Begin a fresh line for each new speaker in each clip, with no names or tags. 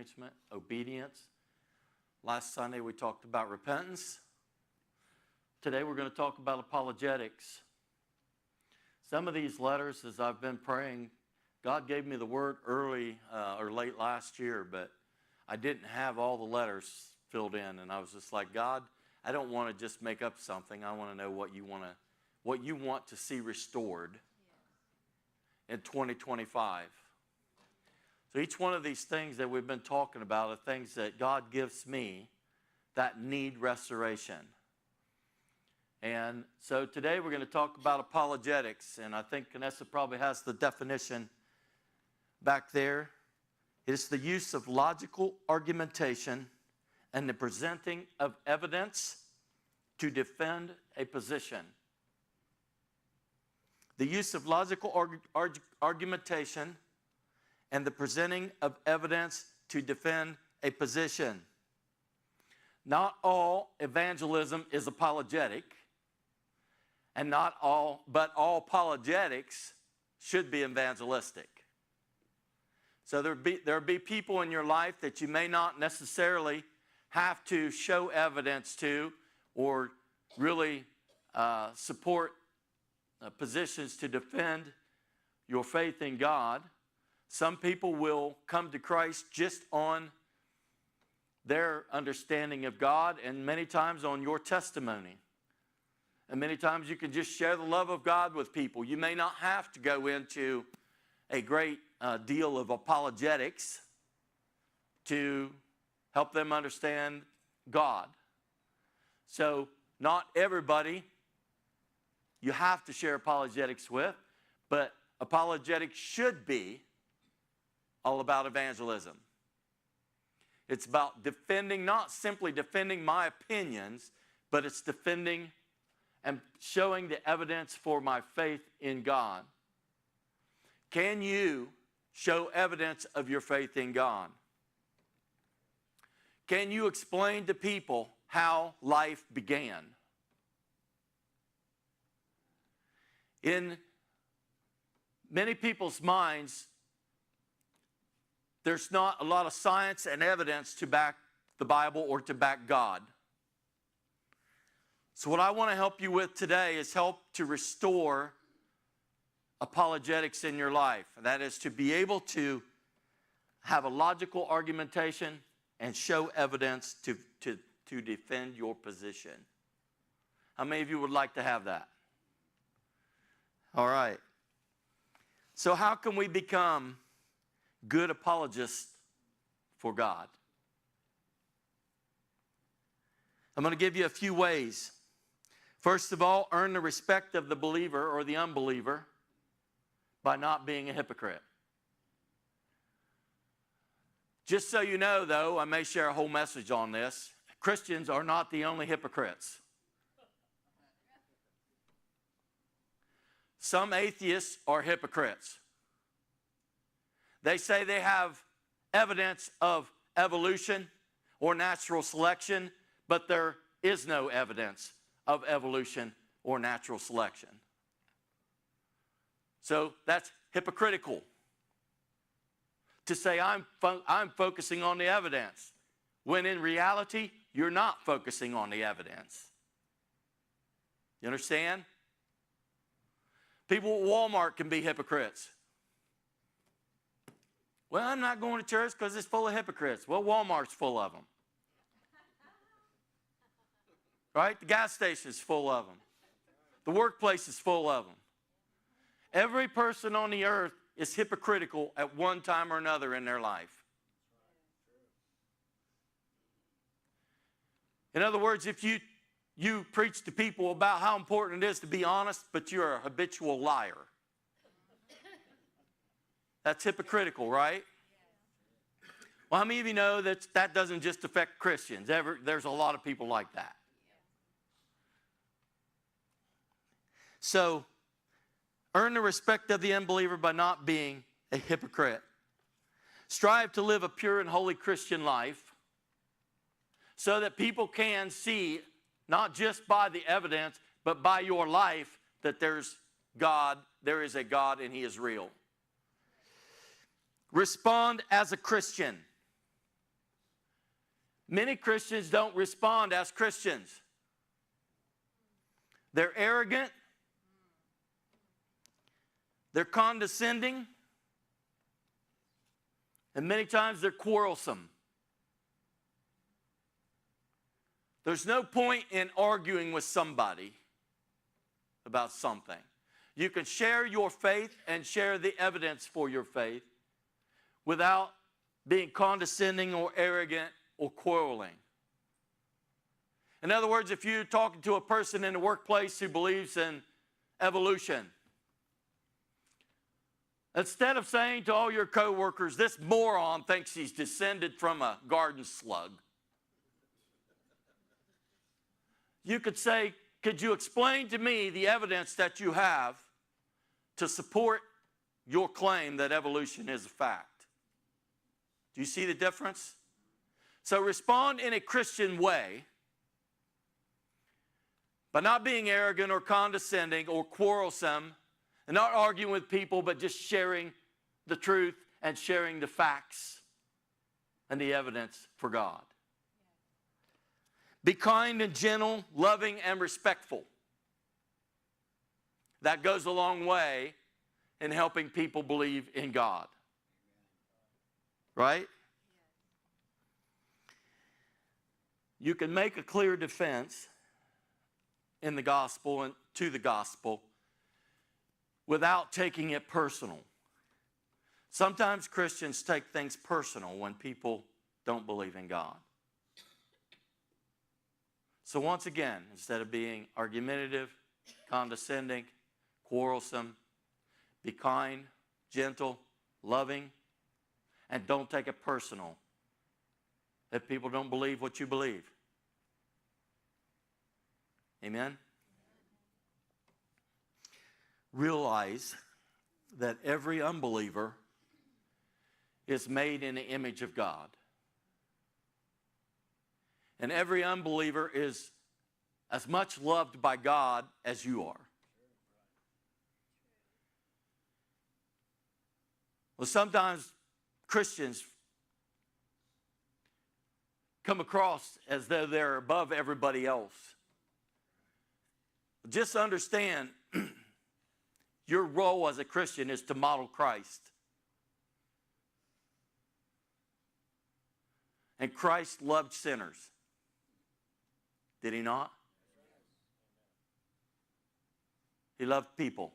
management, obedience. Last Sunday we talked about repentance. Today we're going to talk about apologetics. Some of these letters, as I've been praying, God gave me the word early or late last year, but I didn't have all the letters filled in, and I was just like, God, I don't want to just make up something. I want to know what you want to see restored in 2025. So each one of these things that we've been talking about are things that God gives me that need restoration. And so today we're going to talk about apologetics, and I think Vanessa probably has the definition back there. It is the use of logical argumentation and the presenting of evidence to defend a position. The use of logical argumentation and the presenting of evidence to defend a position. Not all evangelism is apologetic, and but all apologetics should be evangelistic. So there'll be people in your life that you may not necessarily have to show evidence to or really support positions to defend your faith in God. Some people will come to Christ just on their understanding of God, and many times on your testimony. And many times you can just share the love of God with people. You may not have to go into a great deal of apologetics to help them understand God. So not everybody you have to share apologetics with, but apologetics should be all about evangelism. It's about defending, not simply defending my opinions, but it's defending and showing the evidence for my faith in God. Can you show evidence of your faith in God? Can you explain to people how life began? In many people's minds, there's not a lot of science and evidence to back the Bible or to back God. So what I want to help you with today is help to restore apologetics in your life. That is to be able to have a logical argumentation and show evidence to defend your position. How many of you would like to have that? All right. So how can we become good apologists for God? I'm going to give you a few ways. First of all, earn the respect of the believer or the unbeliever by not being a hypocrite. Just so you know, though, I may share a whole message on this. Christians are not the only hypocrites. Some atheists are hypocrites. They say they have evidence of evolution or natural selection, but there is no evidence of evolution or natural selection. So that's hypocritical to say I'm focusing on the evidence, when in reality, you're not focusing on the evidence. You understand? People at Walmart can be hypocrites. Well, I'm not going to church because it's full of hypocrites. Well, Walmart's full of them. Right? The gas station's full of them. The workplace is full of them. Every person on the earth is hypocritical at one time or another in their life. In other words, if you preach to people about how important it is to be honest, but you're a habitual liar, that's hypocritical, right? Well, how many of you know that doesn't just affect Christians? There's a lot of people like that. So, earn the respect of the unbeliever by not being a hypocrite. Strive to live a pure and holy Christian life so that people can see, not just by the evidence, but by your life, that there's God, there is a God and He is real. Respond as a Christian. Many Christians don't respond as Christians. They're arrogant. They're condescending. And many times they're quarrelsome. There's no point in arguing with somebody about something. You can share your faith and share the evidence for your faith without being condescending or arrogant or quarreling. In other words, if you're talking to a person in the workplace who believes in evolution, instead of saying to all your coworkers, this moron thinks he's descended from a garden slug, you could say, could you explain to me the evidence that you have to support your claim that evolution is a fact? Do you see the difference? So respond in a Christian way, by not being arrogant or condescending or quarrelsome, and not arguing with people, but just sharing the truth and sharing the facts and the evidence for God. Be kind and gentle, loving and respectful. That goes a long way in helping people believe in God. Right? You can make a clear defense in the gospel and to the gospel without taking it personal. Sometimes Christians take things personal when people don't believe in God. So once again, instead of being argumentative, condescending, quarrelsome, be kind, gentle, loving, and don't take it personal if people don't believe what you believe. Amen? Realize that every unbeliever is made in the image of God. And every unbeliever is as much loved by God as you are. Well, sometimes Christians come across as though they're above everybody else. Just understand, your role as a Christian is to model Christ. And Christ loved sinners. Did he not? He loved people.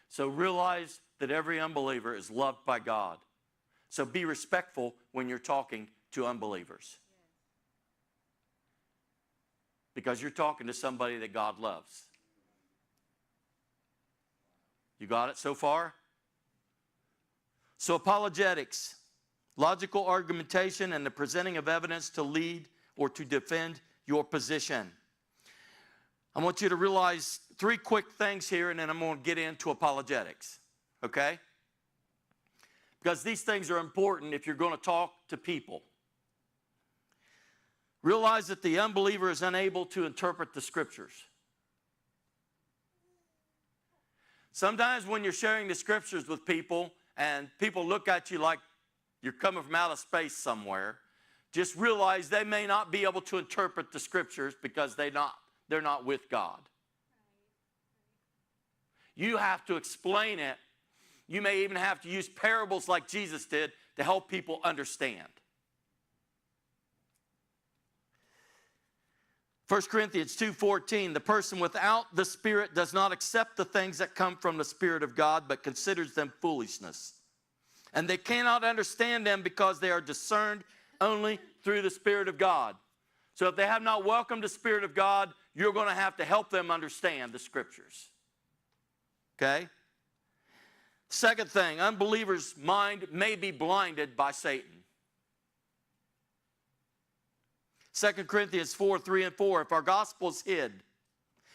So realize that every unbeliever is loved by God. So be respectful when you're talking to unbelievers. Because you're talking to somebody that God loves. You got it so far? So apologetics, logical argumentation and the presenting of evidence to lead or to defend your position. I want you to realize three quick things here, and then I'm going to get into apologetics, okay? Because these things are important if you're going to talk to people. Realize that the unbeliever is unable to interpret the scriptures. Sometimes when you're sharing the scriptures with people and people look at you like you're coming from outer space somewhere, just realize they may not be able to interpret the scriptures because they're not with God. You have to explain it. You may even have to use parables like Jesus did to help people understand. 1 Corinthians 2:14, the person without the Spirit does not accept the things that come from the Spirit of God, but considers them foolishness. And they cannot understand them because they are discerned only through the Spirit of God. So if they have not welcomed the Spirit of God, you're going to have to help them understand the scriptures. Okay? Second thing, unbelievers' mind may be blinded by Satan. 2 Corinthians 4:3-4, if our gospel is hid,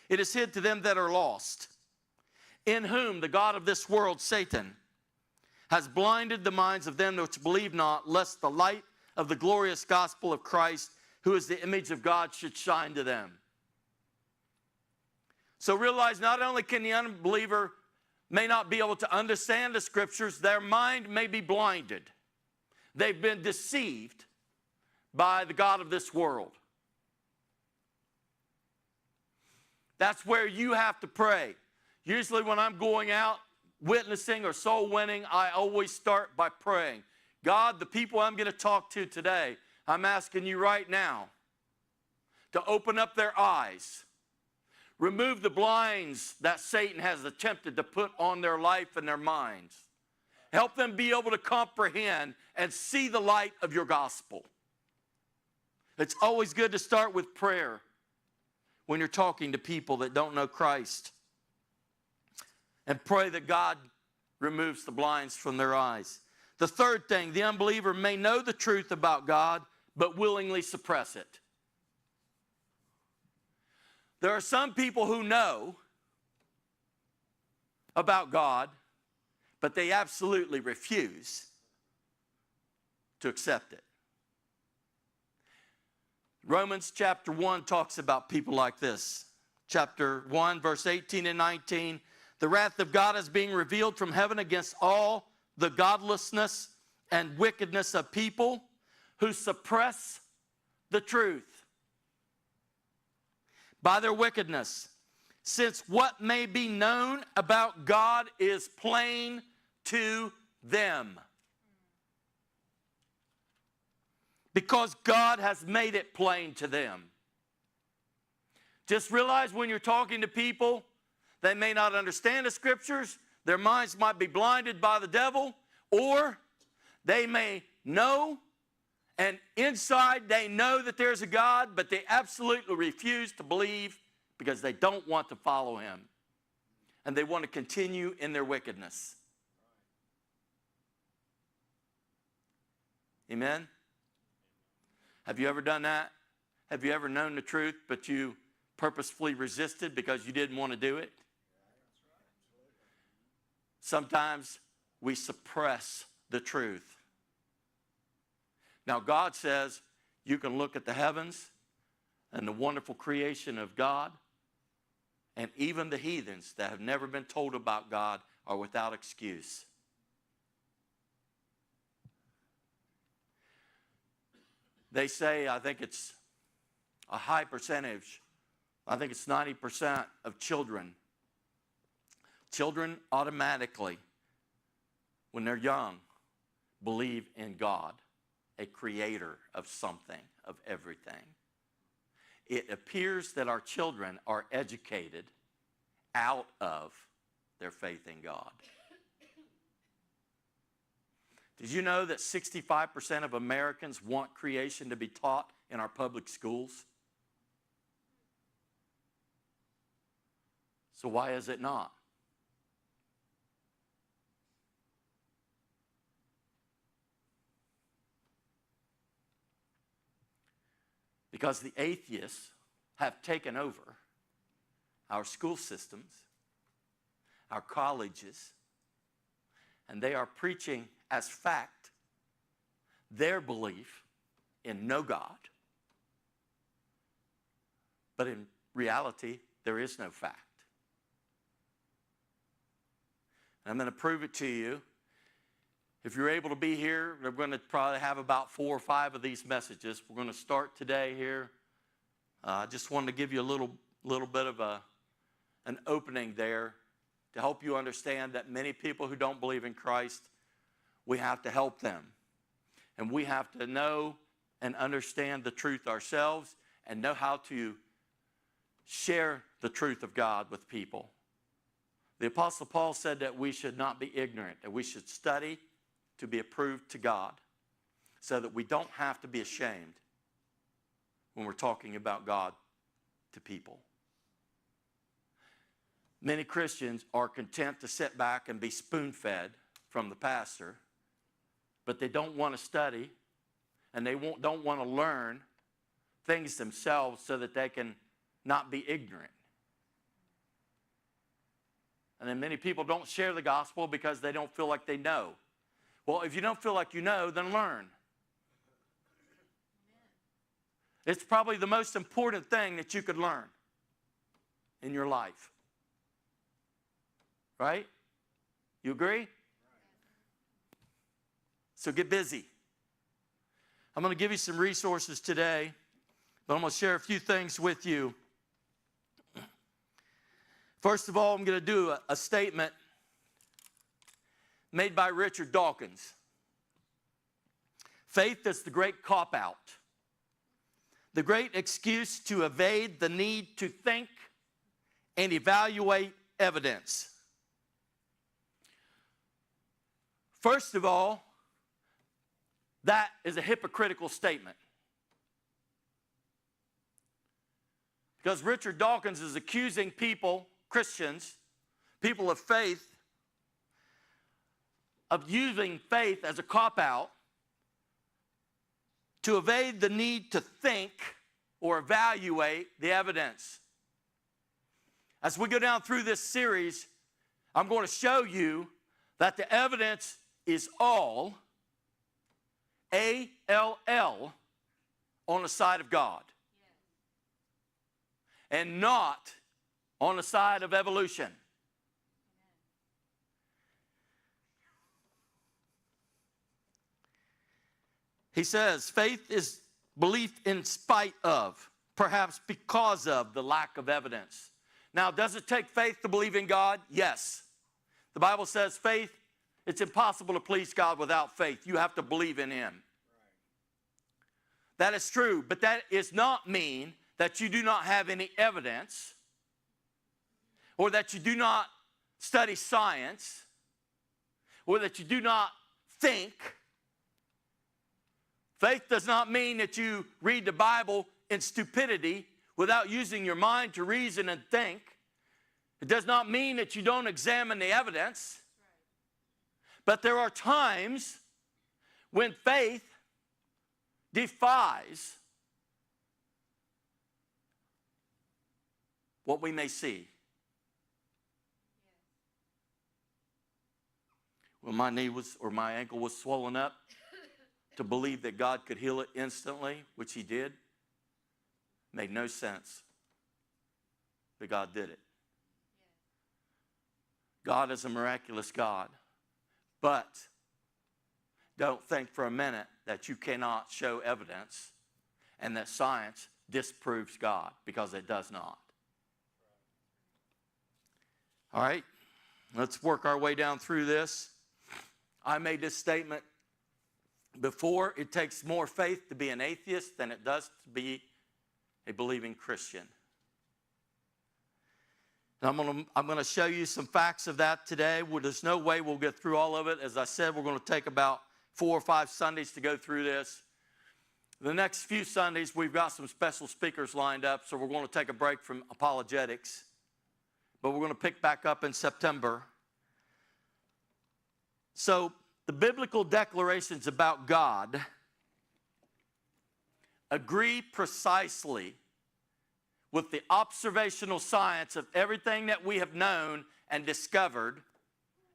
it is hid to them that are lost, in whom the God of this world, Satan, has blinded the minds of them which believe not, lest the light of the glorious gospel of Christ, who is the image of God, should shine to them. So realize not only can the unbeliever may not be able to understand the scriptures, their mind may be blinded. They've been deceived by the God of this world. That's where you have to pray. Usually when I'm going out witnessing or soul winning, I always start by praying. God, the people I'm going to talk to today, I'm asking you right now to open up their eyes. Remove the blinds that Satan has attempted to put on their life and their minds. Help them be able to comprehend and see the light of your gospel. It's always good to start with prayer when you're talking to people that don't know Christ. And pray that God removes the blinds from their eyes. The third thing, the unbeliever may know the truth about God, but willingly suppress it. There are some people who know about God, but they absolutely refuse to accept it. Romans chapter 1 talks about people like this. Chapter 1, verse 18 and 19. The wrath of God is being revealed from heaven against all the godlessness and wickedness of people who suppress the truth by their wickedness. Since what may be known about God is plain to them. Because God has made it plain to them. Just realize when you're talking to people, they may not understand the scriptures, their minds might be blinded by the devil, or they may know, and inside they know that there's a God, but they absolutely refuse to believe because they don't want to follow him. And they want to continue in their wickedness. Amen? Have you ever done that? Have you ever known the truth, but you purposefully resisted because you didn't want to do it? Sometimes we suppress the truth. Now God says you can look at the heavens and the wonderful creation of God, and even the heathens that have never been told about God are without excuse. They say, I think it's a high percentage, I think it's 90% of children automatically, when they're young, believe in God, a creator of something, of everything. It appears that our children are educated out of their faith in God. Did you know that 65% of Americans want creation to be taught in our public schools? So why is it not? Because the atheists have taken over our school systems, our colleges, and they are preaching as fact their belief in no God. But in reality, there is no fact. And I'm going to prove it to you. If you're able to be here, we're going to probably have about 4 or 5 of these messages. We're going to start today here. I just wanted to give you a little bit of an opening there to help you understand that many people who don't believe in Christ, we have to help them. And we have to know and understand the truth ourselves and know how to share the truth of God with people. The Apostle Paul said that we should not be ignorant, that we should study to be approved to God so that we don't have to be ashamed when we're talking about God to people. Many Christians are content to sit back and be spoon-fed from the pastor, but they don't want to study and they don't want to learn things themselves so that they can not be ignorant. And then many people don't share the gospel because they don't feel like they know. Well, if you don't feel like you know, then learn. It's probably the most important thing that you could learn in your life. Right? You agree? So get busy. I'm going to give you some resources today, but I'm going to share a few things with you. First of all, I'm going to do a statement made by Richard Dawkins. Faith is the great cop-out, the great excuse to evade the need to think and evaluate evidence. First of all, that is a hypocritical statement. Because Richard Dawkins is accusing people, Christians, people of faith, of using faith as a cop-out to evade the need to think or evaluate the evidence. As we go down through this series, I'm going to show you that the evidence is all A-L-L on the side of God. And not on the side of evolution. He says, faith is belief in spite of, perhaps because of, the lack of evidence. Now, does it take faith to believe in God? Yes. The Bible says faith, it's impossible to please God without faith. You have to believe in Him. Right. That is true, but that does not mean that you do not have any evidence or that you do not study science or that you do not think. Faith does not mean that you read the Bible in stupidity without using your mind to reason and think. It does not mean that you don't examine the evidence. But there are times when faith defies what we may see. When my knee was, or my ankle was swollen up, to believe that God could heal it instantly, which He did, made no sense. But God did it. God is a miraculous God. But don't think for a minute that you cannot show evidence and that science disproves God, because it does not. All right, let's work our way down through this. I made this statement before. It takes more faith to be an atheist than it does to be a believing Christian. And I'm going to show you some facts of that today. There's no way we'll get through all of it. As I said, we're going to take about 4 or 5 Sundays to go through this. The next few Sundays, we've got some special speakers lined up, so we're going to take a break from apologetics. But we're going to pick back up in September. So the biblical declarations about God agree precisely with the observational science of everything that we have known and discovered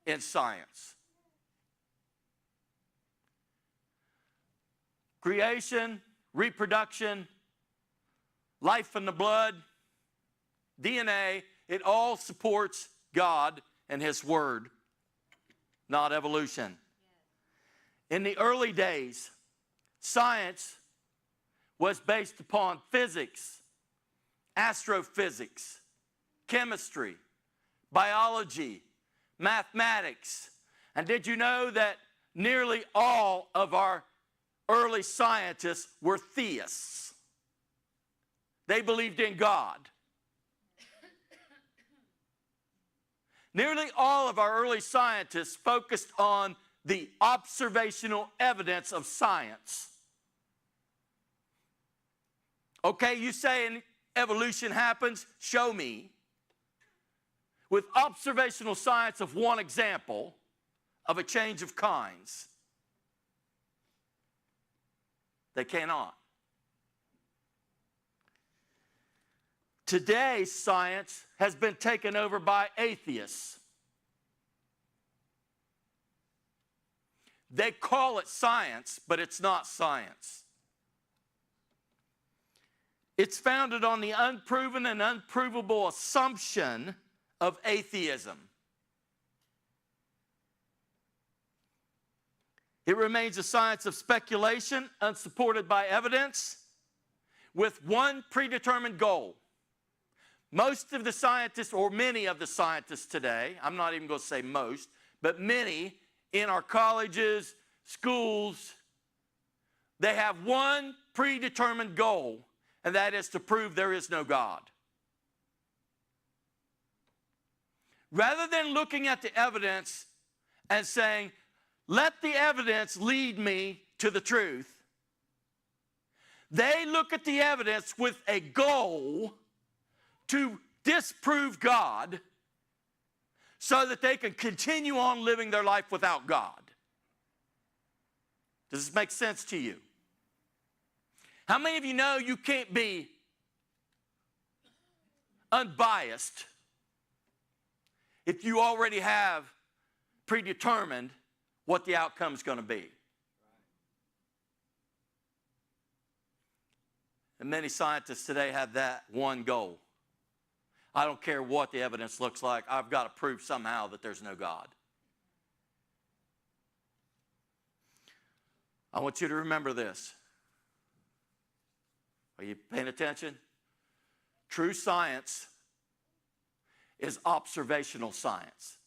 in science. Creation, reproduction, life in the blood, DNA, it all supports God and His Word, not evolution. In the early days, science was based upon physics, astrophysics, chemistry, biology, mathematics. And did you know that nearly all of our early scientists were theists? They believed in God. Nearly all of our early scientists focused on the observational evidence of science. Okay, you say evolution happens, show me. With observational science of one example of a change of kinds. They cannot. Today, science has been taken over by atheists. They call it science, but it's not science. It's founded on the unproven and unprovable assumption of atheism. It remains a science of speculation, unsupported by evidence, with one predetermined goal. Most of the scientists, or many of the scientists today, I'm not even going to say most, but many in our colleges, schools, they have one predetermined goal, and that is to prove there is no God. Rather than looking at the evidence and saying, let the evidence lead me to the truth, they look at the evidence with a goal to disprove God so that they can continue on living their life without God. Does this make sense to you? How many of you know you can't be unbiased if you already have predetermined what the outcome is going to be? And many scientists today have that one goal. I don't care what the evidence looks like. I've got to prove somehow that there's no God. I want you to remember this. Are you paying attention? True science is observational science.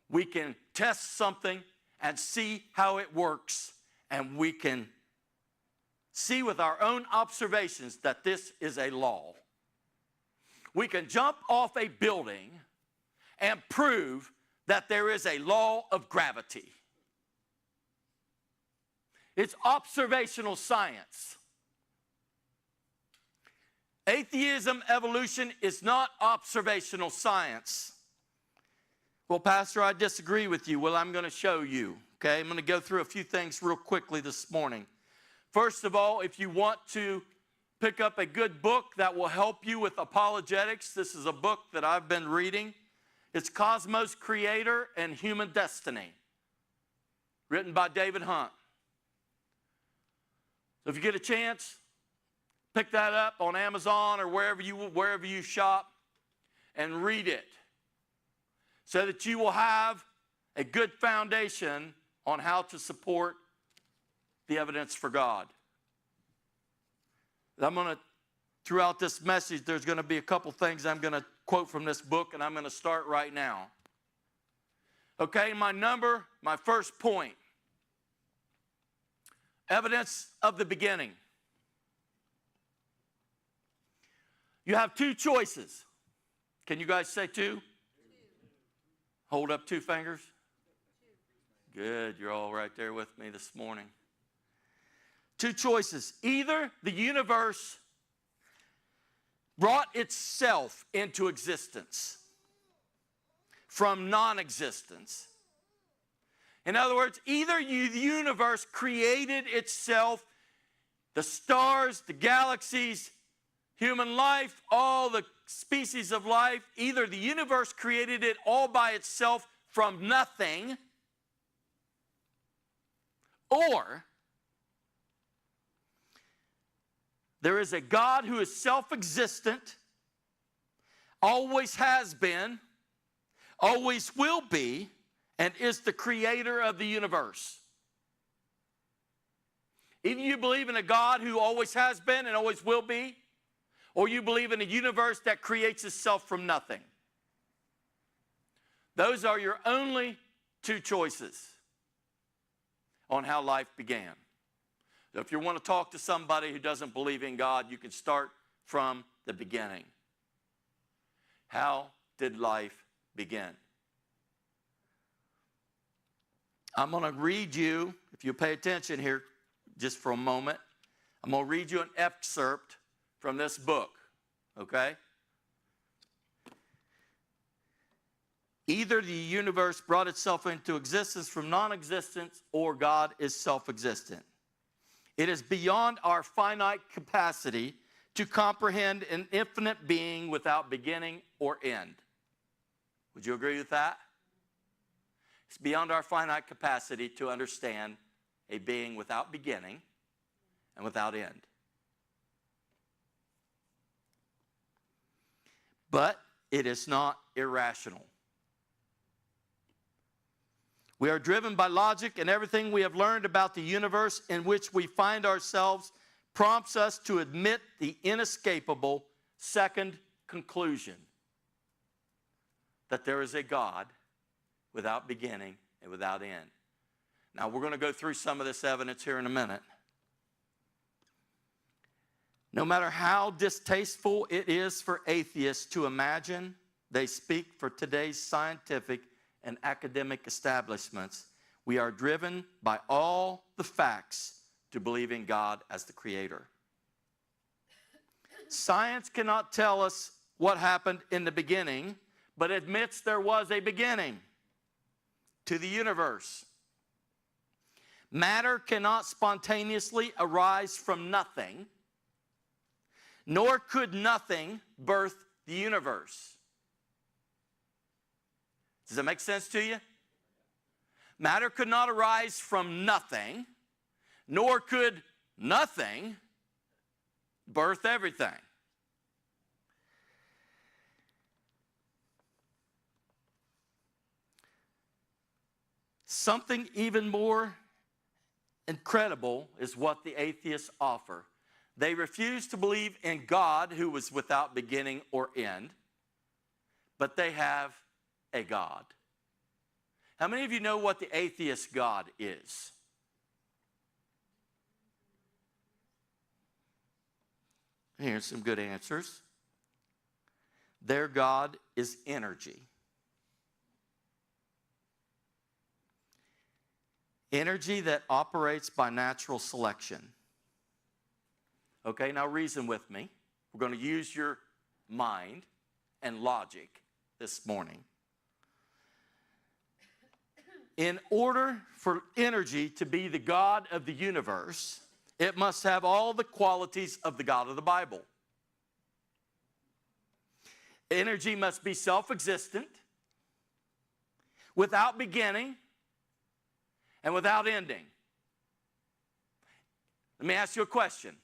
We can test something and see how it works, and we can see with our own observations that this is a law. We can jump off a building and prove that there is a law of gravity. It's observational science. Atheism, evolution is not observational science. Well, Pastor, I disagree with you. Well, I'm going to show you. Okay, I'm going to go through a few things real quickly this morning. First of all, if you want to pick up a good book that will help you with apologetics, this is a book that I've been reading. It's Cosmos Creator and Human Destiny, written by David Hunt. So if you get a chance, pick that up on Amazon or wherever you shop and read it so that you will have a good foundation on how to support the evidence for God. Throughout this message, there's going to be a couple things I'm going to quote from this book, and I'm going to start right now. Okay, my first point. Evidence of the beginning. You have two choices. Can you guys say two? Hold up two fingers. Good, you're all right there with me this morning. Two choices. Either the universe brought itself into existence from non-existence. In other words, either the universe created itself, the stars, the galaxies, human life, all the species of life, either the universe created it all by itself from nothing, or there is a God who is self-existent, always has been, always will be, and is the creator of the universe. Either you believe in a God who always has been and always will be, or you believe in a universe that creates itself from nothing. Those are your only two choices on how life began. So if you want to talk to somebody who doesn't believe in God, you can start from the beginning. How did life begin? I'm going to read you, if you pay attention here just for a moment, I'm going to read you an excerpt from this book, okay? Either the universe brought itself into existence from non-existence, or God is self-existent. It is beyond our finite capacity to comprehend an infinite being without beginning or end. Would you agree with that? It's beyond our finite capacity to understand a being without beginning and without end. But it is not irrational. We are driven by logic, and everything we have learned about the universe in which we find ourselves prompts us to admit the inescapable second conclusion, that there is a God without beginning and without end. Now, we're going to go through some of this evidence here in a minute. No matter how distasteful it is for atheists to imagine they speak for today's scientific and academic establishments, we are driven by all the facts to believe in God as the creator. Science cannot tell us what happened in the beginning, but admits there was a beginning to the universe. Matter cannot spontaneously arise from nothing, nor could nothing birth the universe. Does that make sense to you? Matter could not arise from nothing, nor could nothing birth everything. Something even more incredible is what the atheists offer. They refuse to believe in God who was without beginning or end, but they have a God. How many of you know what the atheist God is? Here's some good answers. Their God is energy. Energy that operates by natural selection. Okay, now reason with me. We're going to use your mind and logic this morning. In order for energy to be the God of the universe, it must have all the qualities of the God of the Bible. Energy must be self-existent, without beginning, and without ending. Let me ask you a question.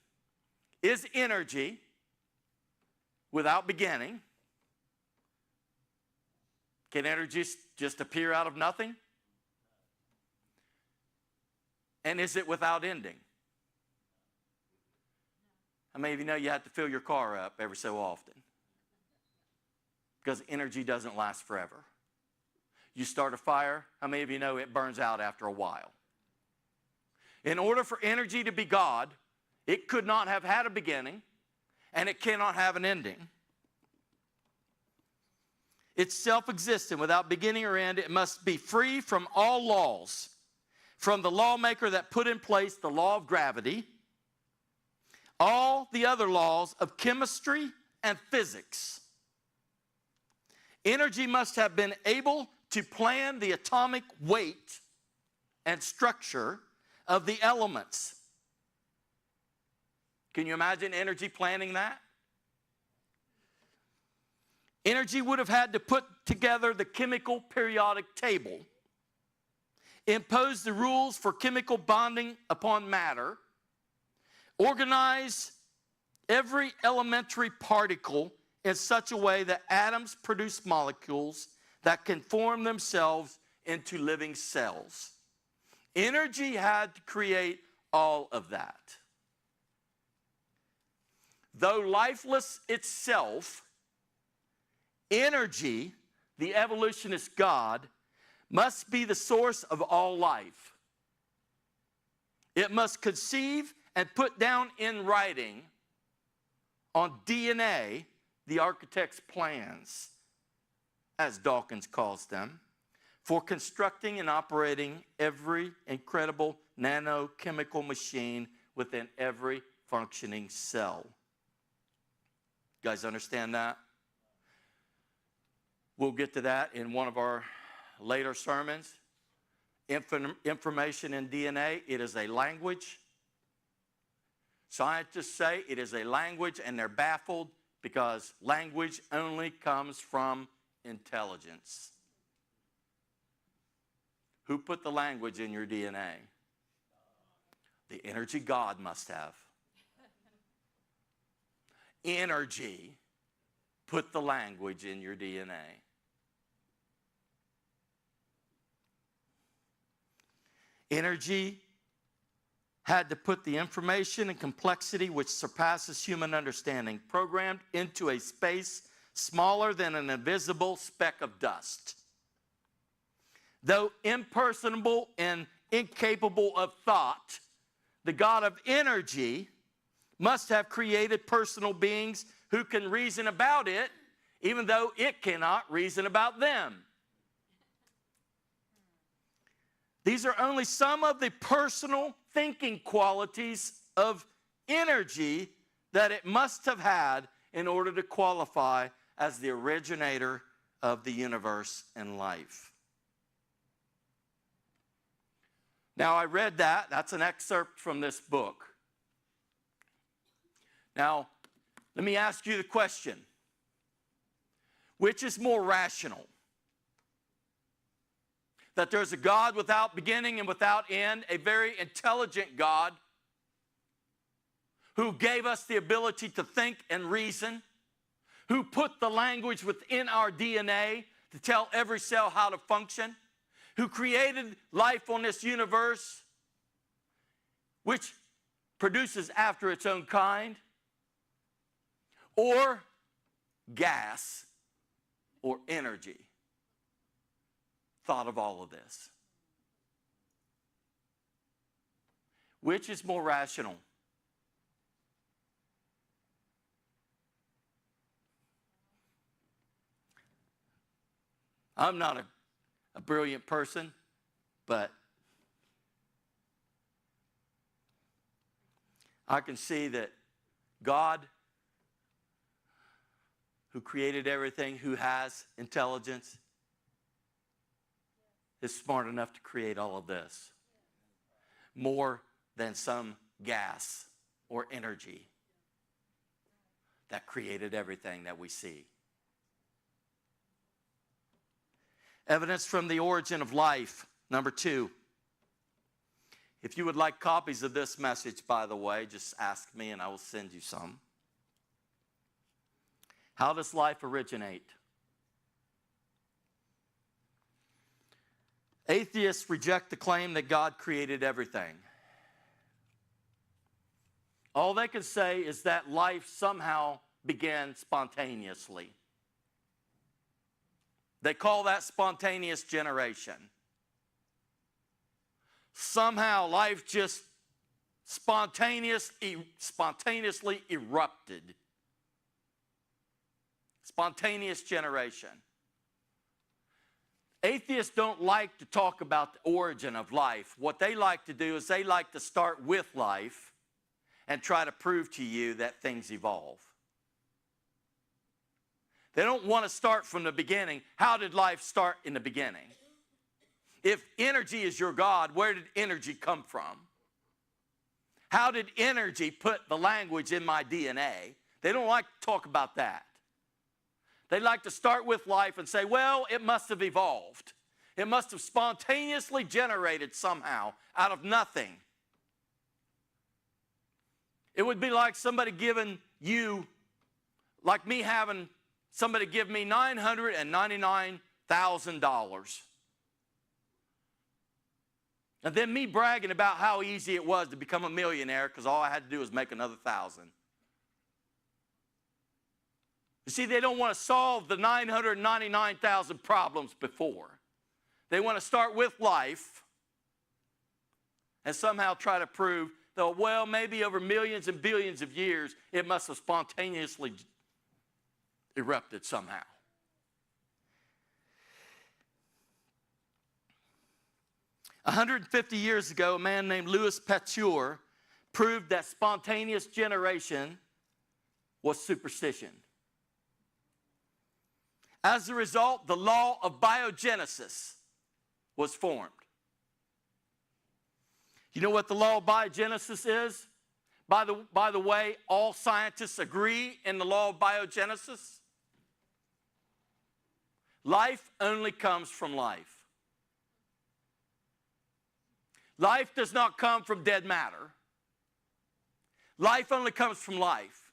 Is energy without beginning? Can energy just appear out of nothing? And is it without ending? How many of you know you have to fill your car up every so often? Because energy doesn't last forever. You start a fire, how many of you know it burns out after a while? In order for energy to be God, it could not have had a beginning, and it cannot have an ending. It's self-existent, without beginning or end. It must be free from all laws, from the lawmaker that put in place the law of gravity, all the other laws of chemistry and physics. Energy must have been able to plan the atomic weight and structure of the elements. Can you imagine energy planning that? Energy would have had to put together the chemical periodic table, impose the rules for chemical bonding upon matter, organize every elementary particle in such a way that atoms produce molecules that can form themselves into living cells. Energy had to create all of that. Though lifeless itself, energy, the evolutionist God, must be the source of all life. It must conceive and put down in writing on DNA the architect's plans, as Dawkins calls them, for constructing and operating every incredible nanochemical machine within every functioning cell. You guys understand that? We'll get to that in one of our later sermons. Information in DNA, it is a language. Scientists say it is a language, and they're baffled because language only comes from intelligence. Who put the language in your DNA? The energy God must have. Energy put the language in your DNA. Energy had to put the information and complexity which surpasses human understanding, programmed into a space smaller than an invisible speck of dust. Though impersonable and incapable of thought, the God of energy must have created personal beings who can reason about it, even though it cannot reason about them. These are only some of the personal thinking qualities of energy that it must have had in order to qualify as the originator of the universe and life. Now, I read that. That's an excerpt from this book. Now, let me ask you the question. Which is more rational? That there's a God without beginning and without end, a very intelligent God who gave us the ability to think and reason, who put the language within our DNA to tell every cell how to function, who created life on this universe, which produces after its own kind, or gas or energy, thought of all of this. Which is more rational? I'm not a brilliant person, but I can see that God, who created everything, who has intelligence, is smart enough to create all of this. More than some gas or energy that created everything that we see. Evidence from the origin of life. Number 2. If you would like copies of this message, by the way, just ask me and I will send you some. How does life originate? Atheists reject the claim that God created everything. All they can say is that life somehow began spontaneously. They call that spontaneous generation. Somehow life just spontaneously erupted. Spontaneous generation. Atheists don't like to talk about the origin of life. What they like to do is they like to start with life and try to prove to you that things evolve. They don't want to start from the beginning. How did life start in the beginning? If energy is your God, where did energy come from? How did energy put the language in my DNA? They don't like to talk about that. They like to start with life and say, well, it must have evolved. It must have spontaneously generated somehow out of nothing. It would be like somebody giving you, like me having somebody give me $999,000. And then me bragging about how easy it was to become a millionaire because all I had to do was make another 1,000. You see, they don't want to solve the 999,000 problems before. They want to start with life and somehow try to prove that, well, maybe over millions and billions of years, it must have spontaneously erupted somehow. A 150 years ago, a man named Louis Pasteur proved that spontaneous generation was superstition. As a result, the law of biogenesis was formed. You know what the law of biogenesis is? By the way, all scientists agree in the law of biogenesis. Life only comes from life. Life does not come from dead matter. Life only comes from life.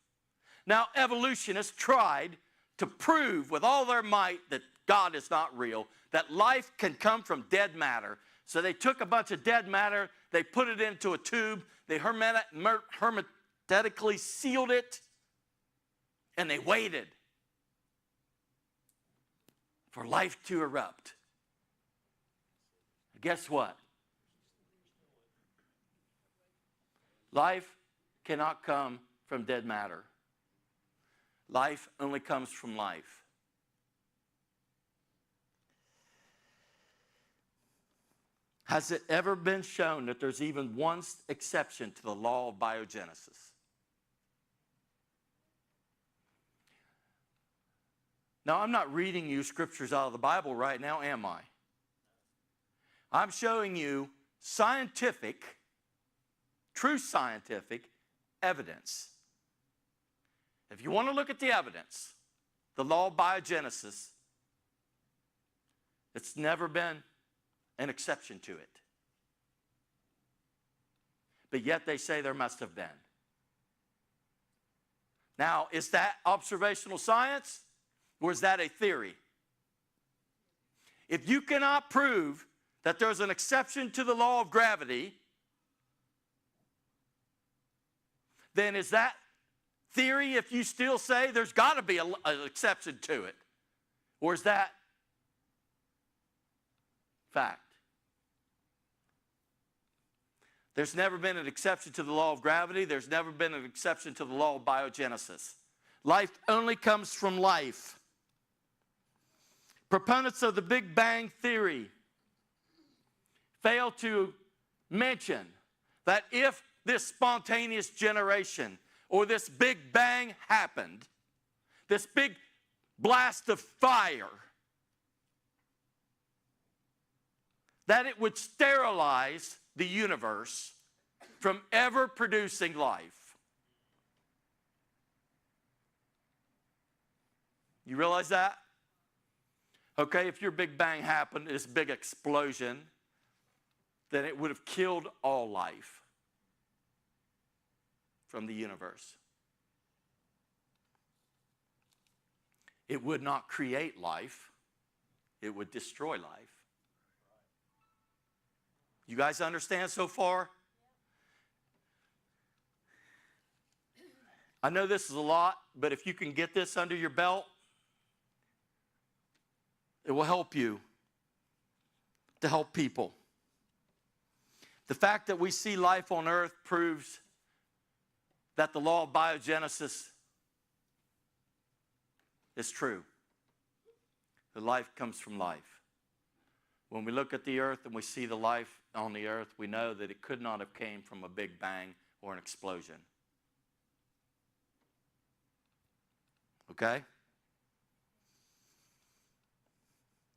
Now, evolutionists tried to prove with all their might that God is not real, that life can come from dead matter. So they took a bunch of dead matter, they put it into a tube, they hermetically sealed it, and they waited for life to erupt. Guess what? Life cannot come from dead matter. Life only comes from life. Has it ever been shown that there's even one exception to the law of biogenesis? Now, I'm not reading you scriptures out of the Bible right now, am I? I'm showing you scientific, true scientific evidence. If you want to look at the evidence, the law of biogenesis, it's never been an exception to it. But yet they say there must have been. Now, is that observational science or is that a theory? If you cannot prove that there's an exception to the law of gravity, then is that theory if you still say there's got to be an exception to it? Or is that fact? There's never been an exception to the law of gravity. There's never been an exception to the law of biogenesis. Life only comes from life. Proponents of the Big Bang Theory fail to mention that if this spontaneous generation or this Big Bang happened, this big blast of fire, that it would sterilize the universe from ever producing life. You realize that? Okay, if your Big Bang happened, this big explosion, then it would have killed all life from the universe. It would not create life. It would destroy life. You guys understand so far? I know this is a lot, but if you can get this under your belt, it will help you to help people. The fact that we see life on earth proves that the law of biogenesis is true. The life comes from life. When we look at the earth and we see the life on the earth, we know that it could not have came from a big bang or an explosion. Okay?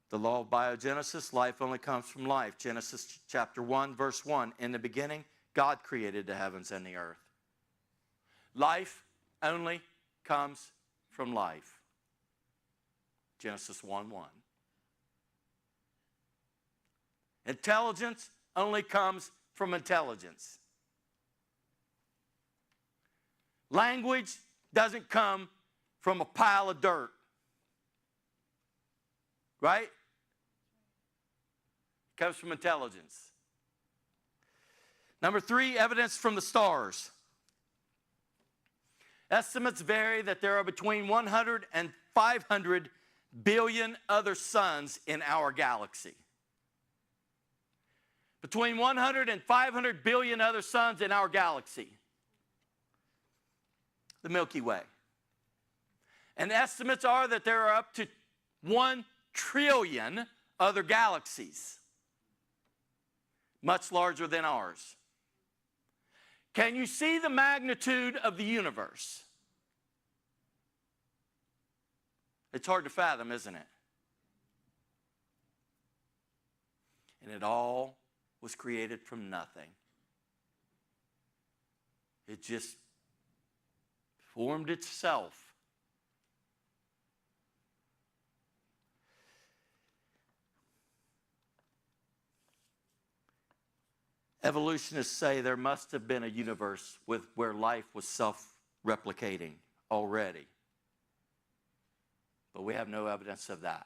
The law of biogenesis, life only comes from life. Genesis chapter 1, verse 1. In the beginning, God created the heavens and the earth. Life only comes from life. Genesis 1:1. Intelligence only comes from intelligence. Language doesn't come from a pile of dirt. Right? It comes from intelligence. Number 3, evidence from the stars. Estimates vary that there are between 100 and 500 billion other suns in our galaxy. Between 100 and 500 billion other suns in our galaxy. The Milky Way. And estimates are that there are up to 1 trillion other galaxies. Much larger than ours. Can you see the magnitude of the universe? It's hard to fathom, isn't it? And it all was created from nothing. It just formed itself. Evolutionists say there must have been a universe where life was self-replicating already. But we have no evidence of that.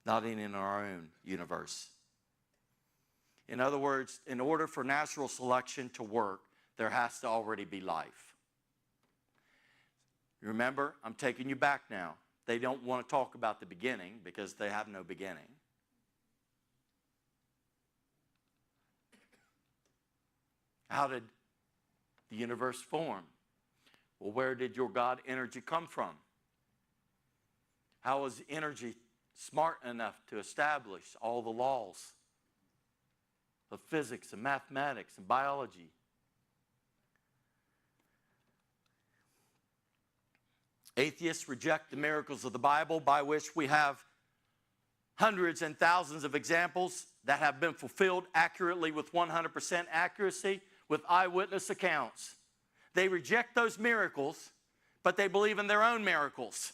Not even in our own universe In other words, in order for natural selection to work, there has to already be life. Remember, I'm taking you back now. They don't want to talk about the beginning because they have no beginning. How did the universe form? Well, where did your God energy come from? How was energy smart enough to establish all the laws of physics and mathematics and biology? Atheists reject the miracles of the Bible, by which we have hundreds and thousands of examples that have been fulfilled accurately with 100% accuracy with eyewitness accounts. They reject those miracles, but they believe in their own miracles.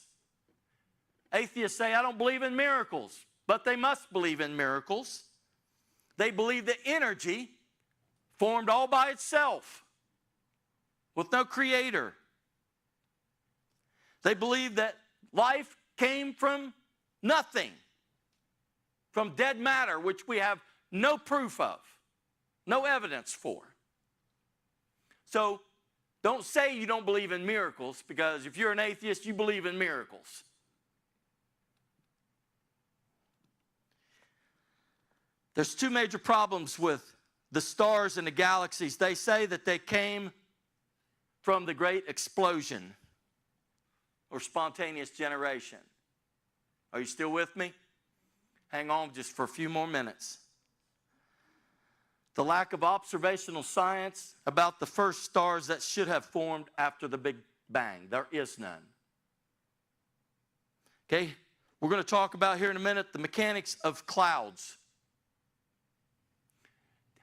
Atheists say, I don't believe in miracles, but they must believe in miracles. They believe that energy formed all by itself with no creator. They believe that life came from nothing, from dead matter, which we have no proof of, no evidence for. So don't say you don't believe in miracles, because if you're an atheist, you believe in miracles. There's two major problems with the stars and the galaxies. They say that they came from the great explosion or spontaneous generation. Are you still with me? Hang on just for a few more minutes. The lack of observational science about the first stars that should have formed after the Big Bang. There is none. Okay, we're going to talk about here in a minute the mechanics of clouds.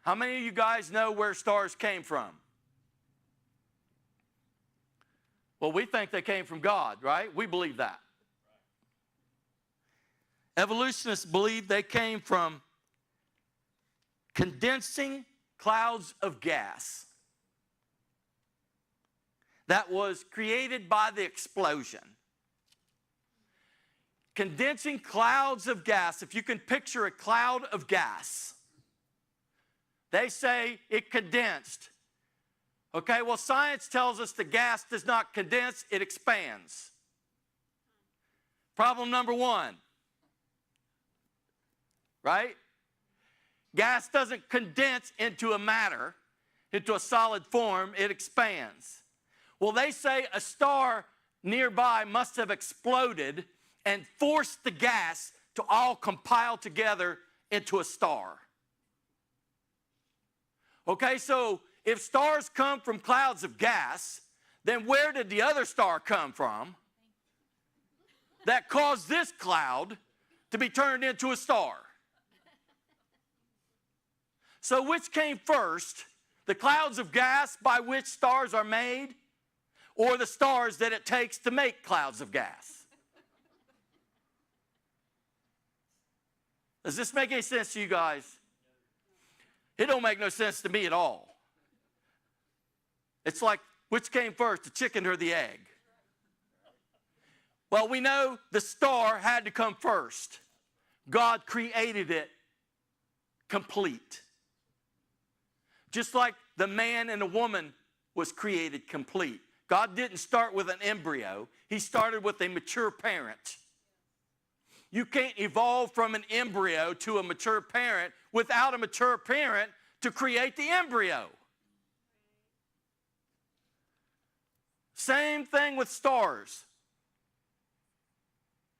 How many of you guys know where stars came from? Well, we think they came from God, right? We believe that. Evolutionists believe they came from condensing clouds of gas that was created by the explosion. Condensing clouds of gas, if you can picture a cloud of gas, they say it condensed. Okay, well, science tells us the gas does not condense, it expands. Problem number one, right? Gas doesn't condense into a matter, into a solid form, it expands. Well, they say a star nearby must have exploded and forced the gas to all compile together into a star. Okay, so if stars come from clouds of gas, then where did the other star come from that caused this cloud to be turned into a star? So which came first, the clouds of gas by which stars are made, or the stars that it takes to make clouds of gas? Does this make any sense to you guys? It don't make no sense to me at all. It's like, which came first, the chicken or the egg? Well, we know the star had to come first. God created it complete. Just like the man and the woman was created complete. God didn't start with an embryo. He started with a mature parent. You can't evolve from an embryo to a mature parent without a mature parent to create the embryo. Same thing with stars.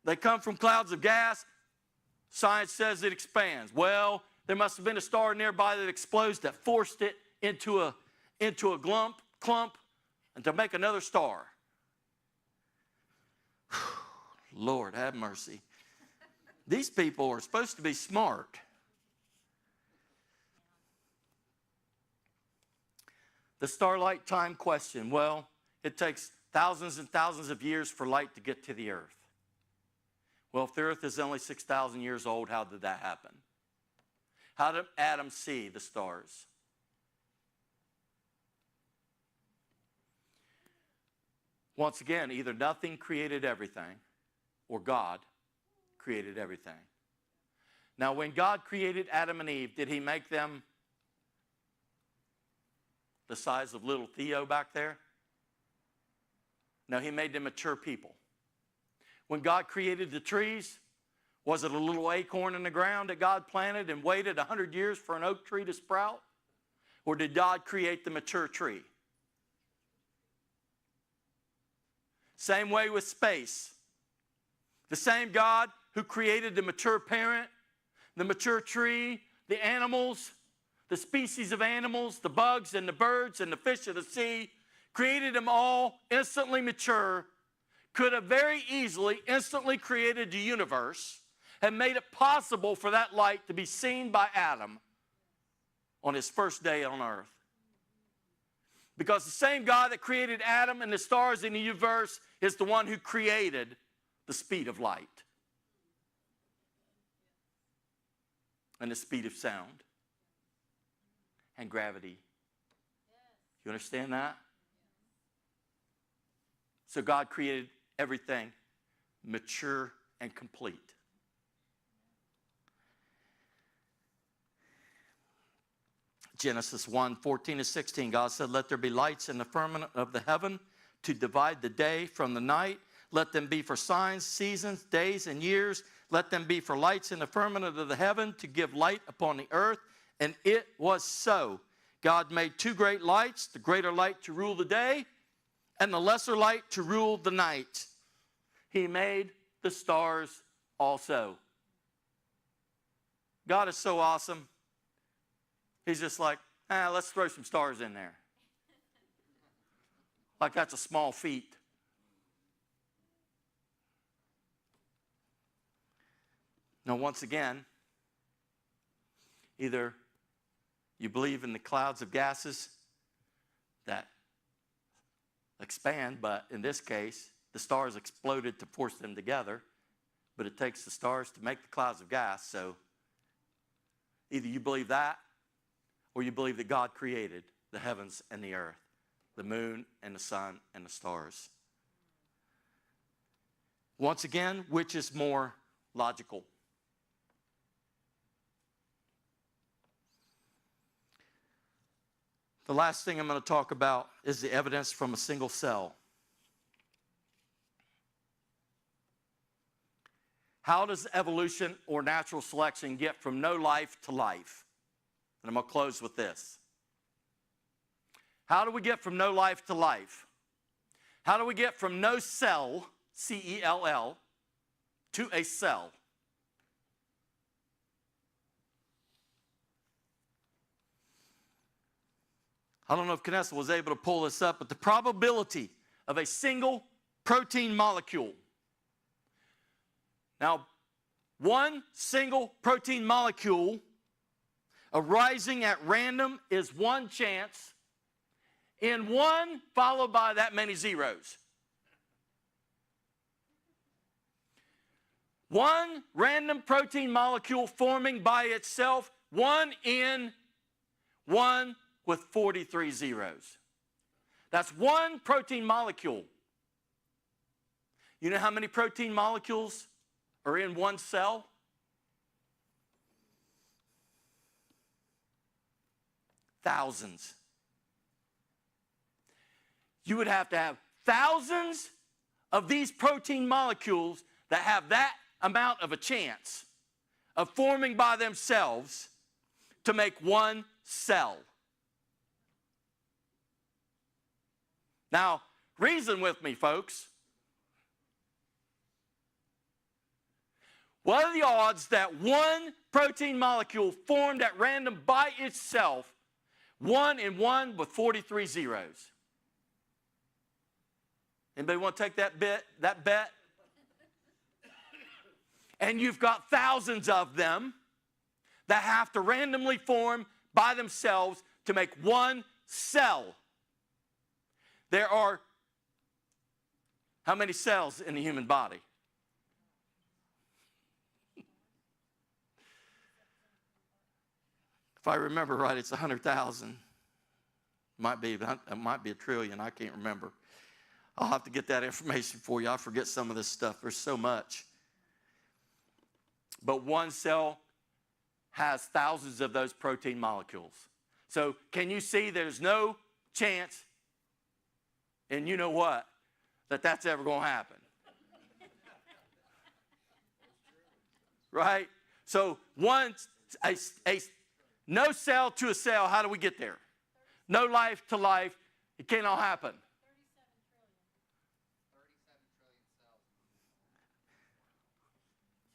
They come from clouds of gas. Science says it expands. Well, there must have been a star nearby that explodes that forced it into a clump and to make another star. Lord, have mercy. These people are supposed to be smart. The starlight time question. Well, it takes thousands and thousands of years for light to get to the earth. Well, if the earth is only 6,000 years old, how did that happen? How did Adam see the stars? Once again, either nothing created everything or God created everything. Now, when God created Adam and Eve, did he make them the size of little Theo back there? No, he made them mature people. When God created the trees, was it a little acorn in the ground that God planted and waited 100 years for an oak tree to sprout? Or did God create the mature tree? Same way with space. The same God who created the mature parent, the mature tree, the animals, the species of animals, the bugs and the birds and the fish of the sea, created them all instantly mature, could have very easily instantly created the universe and made it possible for that light to be seen by Adam on his first day on earth. Because the same God that created Adam and the stars in the universe is the one who created the speed of light and the speed of sound and gravity. You understand that? So God created everything mature and complete. Genesis 1:14-16, God said, "Let there be lights in the firmament of the heaven to divide the day from the night. Let them be for signs, seasons, days, and years. Let them be for lights in the firmament of the heaven to give light upon the earth." And it was so. God made two great lights, the greater light to rule the day and the lesser light to rule the night. He made the stars also. God is so awesome. He's just like, let's throw some stars in there. Like that's a small feat. Now, once again, either you believe in the clouds of gases that expand, but in this case, the stars exploded to force them together, but it takes the stars to make the clouds of gas, so either you believe that, or you believe that God created the heavens and the earth, the moon and the sun and the stars. Once again, which is more logical? The last thing I'm going to talk about is the evidence from a single cell. How does evolution or natural selection get from no life to life? And I'm going to close with this. How do we get from no life to life? How do we get from no cell, C-E-L-L, to a cell? I don't know if Vanessa was able to pull this up, but the probability of a single protein molecule. Now, one single protein molecule arising at random is one chance in one followed by that many zeros. One random protein molecule forming by itself, one in one with 43 zeros. That's one protein molecule. You know how many protein molecules are in one cell? Thousands. You would have to have thousands of these protein molecules that have that amount of a chance of forming by themselves to make one cell. Now, reason with me, folks. What are the odds that one protein molecule formed at random by itself, one in one with 43 zeros? Anybody want to take that bet? And you've got thousands of them that have to randomly form by themselves to make one cell. There are how many cells in the human body? If I remember right, it's 100,000. It might be a trillion. I can't remember. I'll have to get that information for you. I forget some of this stuff. There's so much. But one cell has thousands of those protein molecules. So can you see there's no chance, and you know what, that that's ever going to happen? Right? So no cell to a cell, how do we get there? No life to life, it cannot happen.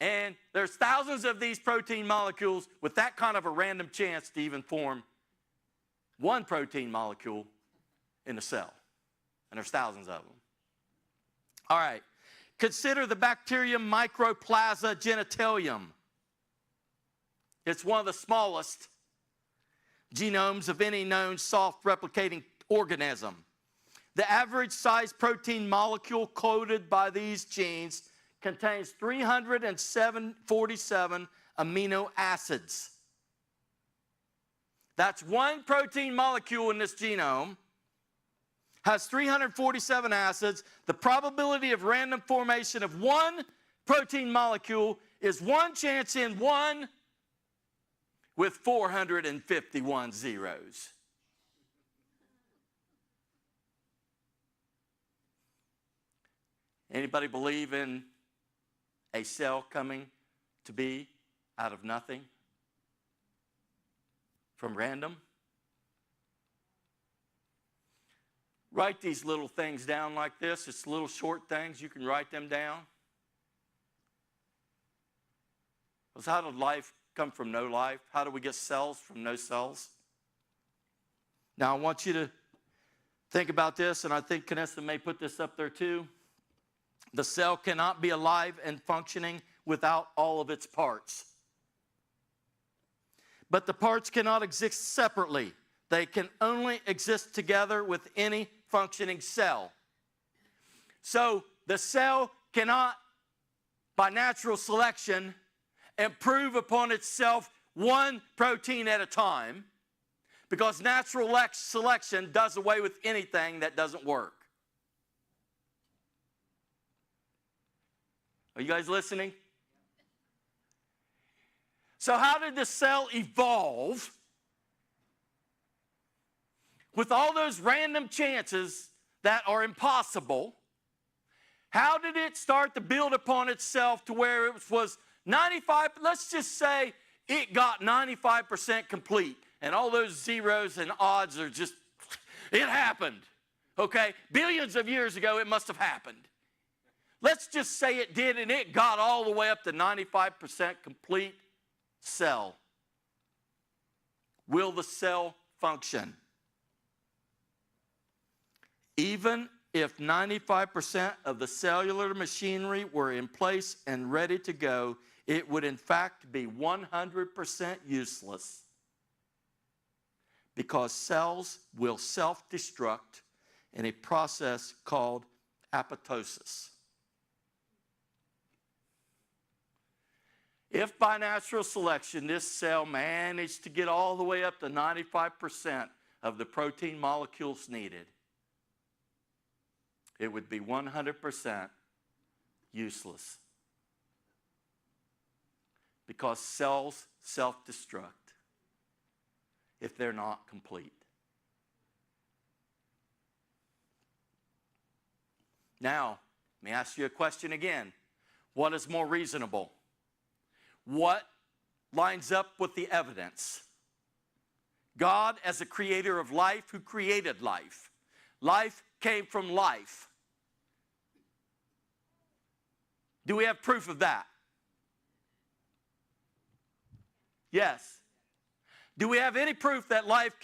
37 trillion.
And there's thousands of these protein molecules with that kind of a random chance to even form one protein molecule in a cell. And there's thousands of them. All right. Consider the bacterium Mycoplasma genitalium. It's one of the smallest genomes of any known self-replicating organism. The average size protein molecule coded by these genes contains 347 amino acids. That's one protein molecule in this genome, has 347 acids. The probability of random formation of one protein molecule is 1 chance in 1 with 451 zeros. Anybody believe in a cell coming to be out of nothing? From random? Write these little things down like this. It's little short things. You can write them down. Because how did life come from no life? How do we get cells from no cells? Now, I want you to think about this, and I think Kanessa may put this up there too. The cell cannot be alive and functioning without all of its parts. But the parts cannot exist separately. They can only exist together with any functioning cell. So the cell cannot, by natural selection, improve upon itself one protein at a time, because natural selection does away with anything that doesn't work. Are you guys listening? So how did the cell evolve with all those random chances that are impossible? How did it start to build upon itself to where it was 95, let's just say it got 95% complete, and all those zeros and odds are just, it happened, okay? Billions of years ago it must have happened. Let's just say it did, and it got all the way up to 95% complete cell. Will the cell function? Even if 95% of the cellular machinery were in place and ready to go, it would in fact be 100% useless, because cells will self-destruct in a process called apoptosis. If by natural selection this cell managed to get all the way up to 95% of the protein molecules needed, it would be 100% useless, because cells self-destruct if they're not complete. Now, let me ask you a question again. What is more reasonable? What lines up with the evidence? God as a creator of life, who created life. Life came from life. Do we have proof of that? Yes. Do we have any proof that life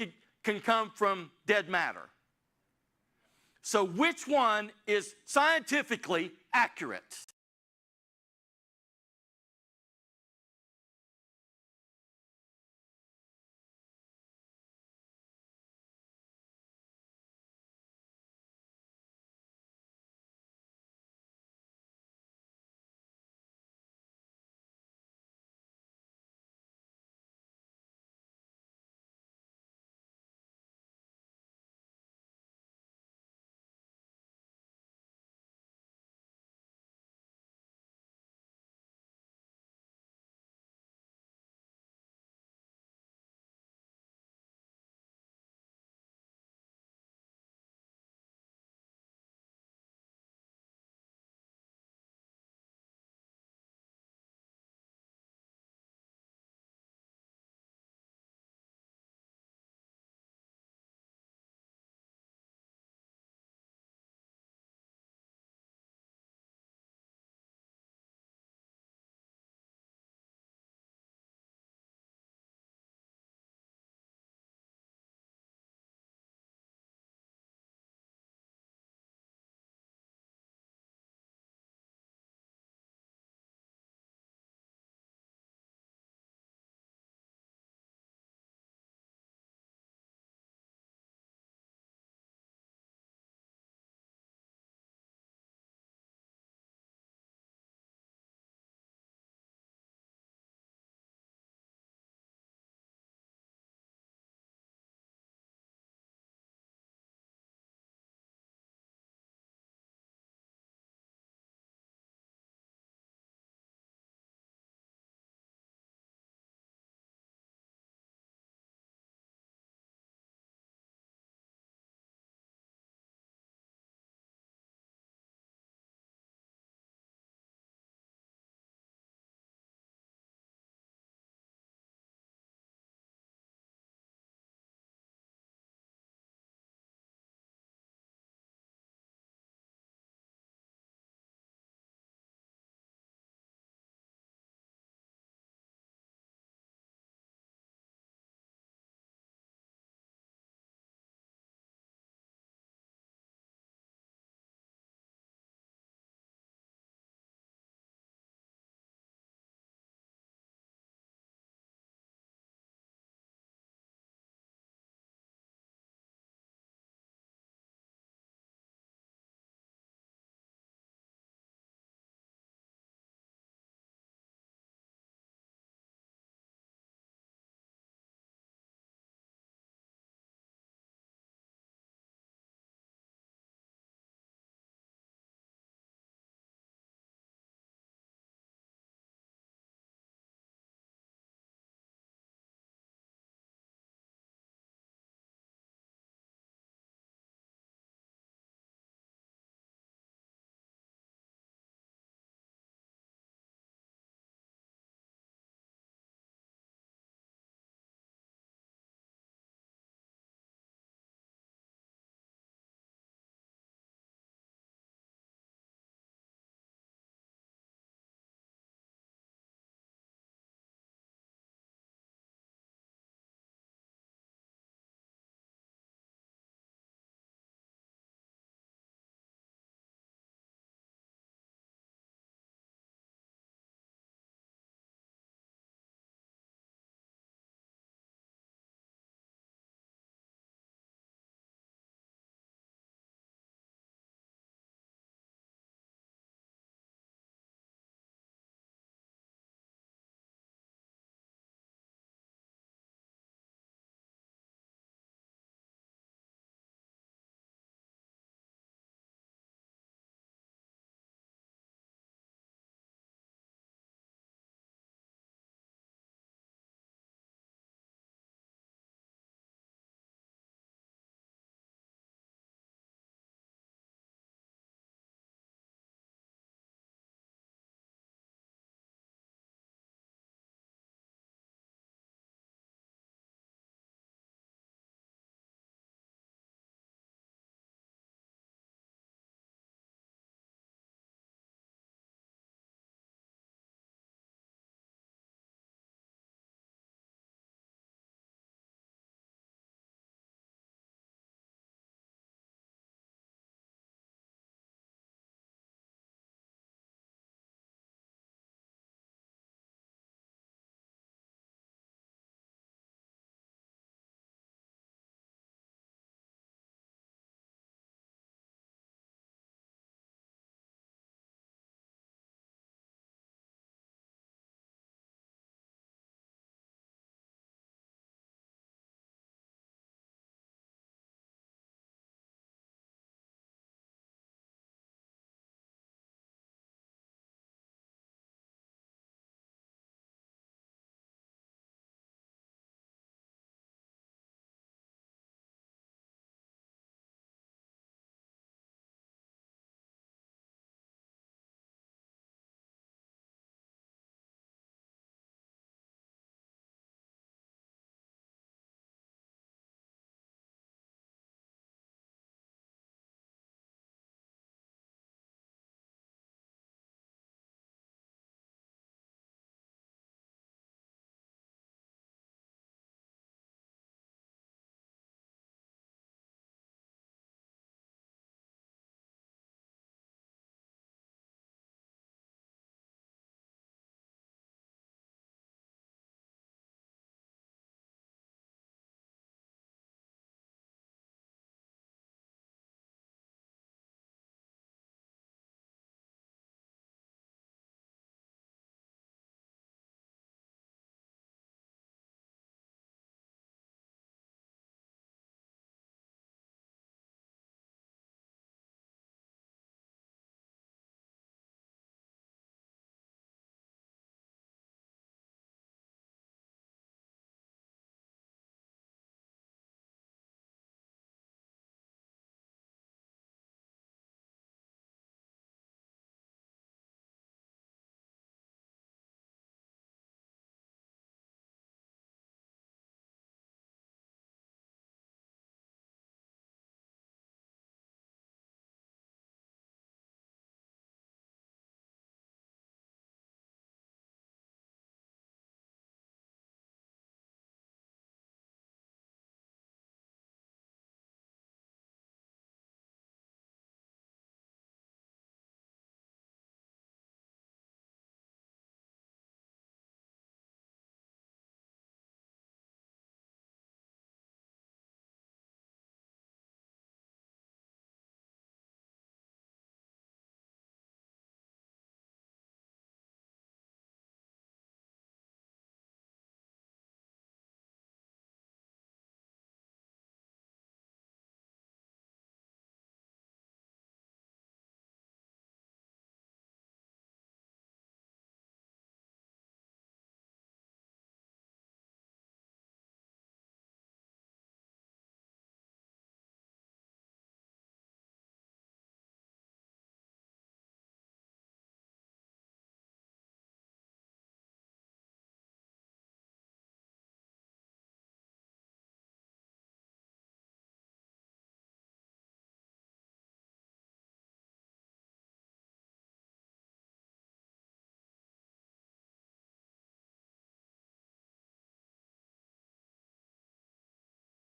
can come from dead matter? So which one is scientifically accurate?